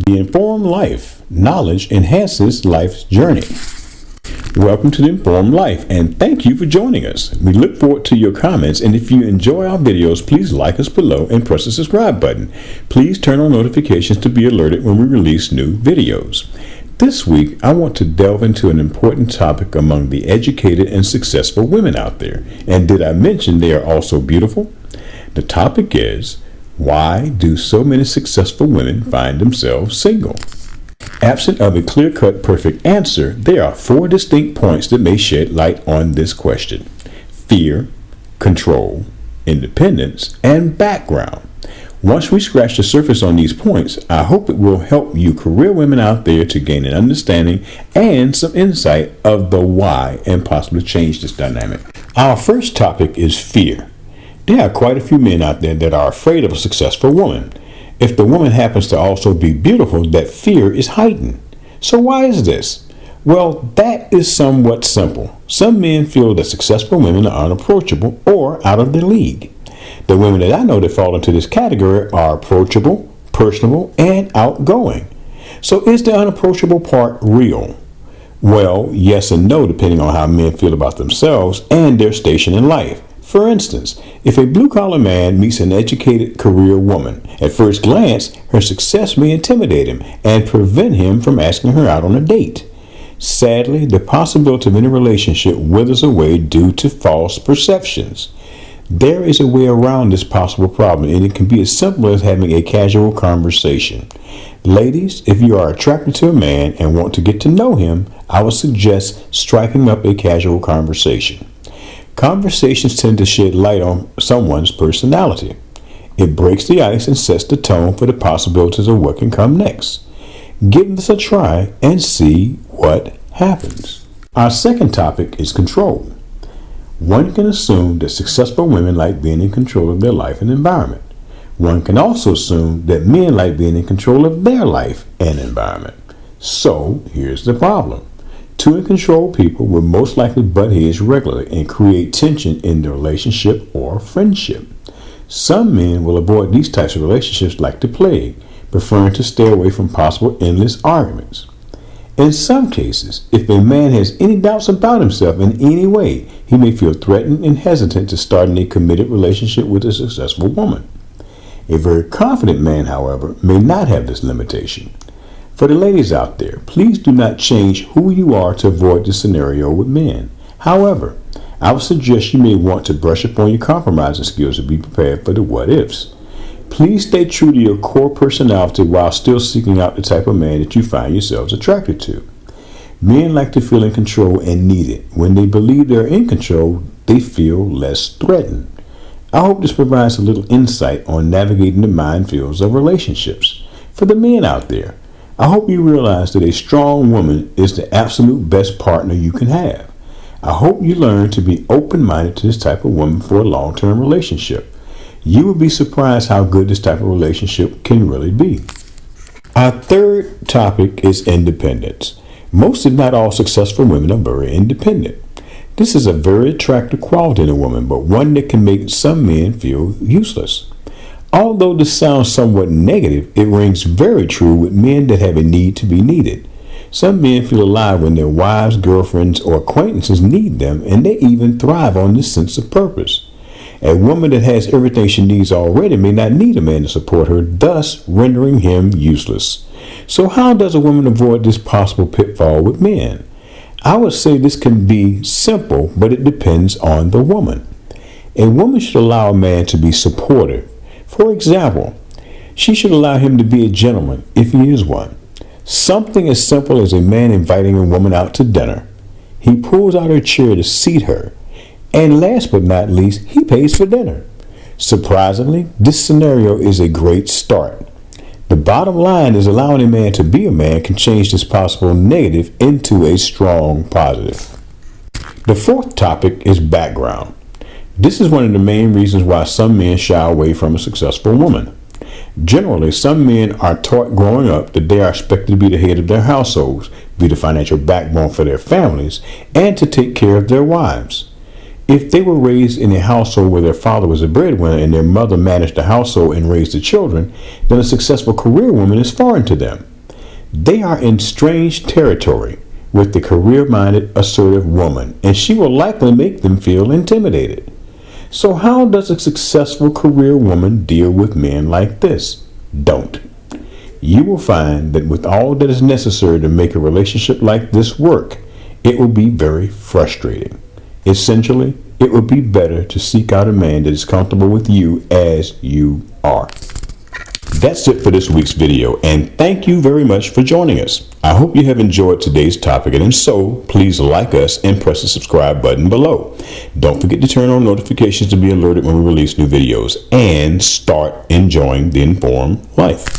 The Informed Life. Knowledge enhances life's journey. Welcome to The Informed Life, and thank you for joining us. We look forward to your comments, and if you enjoy our videos, please like us below and press the subscribe button. Please turn on notifications to be alerted when we release new videos. This week, I want to delve into an important topic among the educated and successful women out there. And did I mention they are also beautiful? The topic is, why do so many successful women find themselves single? Absent of a clear-cut perfect answer, there are 4 distinct points that may shed light on this question: fear, control, independence, and background. Once we scratch the surface on these points, I hope it will help you career women out there to gain an understanding and some insight of the why and possibly change this dynamic. Our first topic is fear. There are quite a few men out there that are afraid of a successful woman. If the woman happens to also be beautiful, that fear is heightened. So why is this? Well, that is somewhat simple. Some men feel that successful women are unapproachable or out of their league. The women that I know that fall into this category are approachable, personable, and outgoing. So is the unapproachable part real? Well, yes and no, depending on how men feel about themselves and their station in life. For instance, if a blue-collar man meets an educated career woman, at first glance, her success may intimidate him and prevent him from asking her out on a date. Sadly, the possibility of any relationship withers away due to false perceptions. There is a way around this possible problem, and it can be as simple as having a casual conversation. Ladies, if you are attracted to a man and want to get to know him, I would suggest striking up a casual conversation. Conversations tend to shed light on someone's personality. It breaks the ice and sets the tone for the possibilities of what can come next. Give this a try and see what happens. Our second topic is control. One can assume that successful women like being in control of their life and environment. One can also assume that men like being in control of their life and environment. So here's the problem. Two in control people will most likely butt heads regularly and create tension in the relationship or friendship. Some men will avoid these types of relationships like the plague, preferring to stay away from possible endless arguments. In some cases, if a man has any doubts about himself in any way, he may feel threatened and hesitant to start a committed relationship with a successful woman. A very confident man, however, may not have this limitation. For the ladies out there, please do not change who you are to avoid this scenario with men. However, I would suggest you may want to brush up on your compromising skills to be prepared for the what-ifs. Please stay true to your core personality while still seeking out the type of man that you find yourselves attracted to. Men like to feel in control and need it. When they believe they're in control, they feel less threatened. I hope this provides a little insight on navigating the minefields of relationships. For the men out there, I hope you realize that a strong woman is the absolute best partner you can have. I hope you learn to be open-minded to this type of woman for a long-term relationship. You will be surprised how good this type of relationship can really be. Our third topic is independence. Most, if not all, successful women are very independent. This is a very attractive quality in a woman, but one that can make some men feel useless. Although this sounds somewhat negative, it rings very true with men that have a need to be needed. Some men feel alive when their wives, girlfriends, or acquaintances need them, and they even thrive on this sense of purpose. A woman that has everything she needs already may not need a man to support her, thus rendering him useless. So how does a woman avoid this possible pitfall with men? I would say this can be simple, but it depends on the woman. A woman should allow a man to be supportive. For example, she should allow him to be a gentleman if he is one. Something as simple as a man inviting a woman out to dinner. He pulls out her chair to seat her. And last but not least, he pays for dinner. Surprisingly, this scenario is a great start. The bottom line is allowing a man to be a man can change this possible negative into a strong positive. The fourth topic is background. This is one of the main reasons why some men shy away from a successful woman. Generally, some men are taught growing up that they are expected to be the head of their households, be the financial backbone for their families, and to take care of their wives. If they were raised in a household where their father was a breadwinner and their mother managed the household and raised the children, then a successful career woman is foreign to them. They are in strange territory with the career-minded, assertive woman, and she will likely make them feel intimidated. So how does a successful career woman deal with men like this? Don't. You will find that with all that is necessary to make a relationship like this work, it will be very frustrating. Essentially, it would be better to seek out a man that is comfortable with you as you are. That's it for this week's video, and thank you very much for joining us. I hope you have enjoyed today's topic, and if so, please like us and press the subscribe button below. Don't forget to turn on notifications to be alerted when we release new videos, and start enjoying the informed life.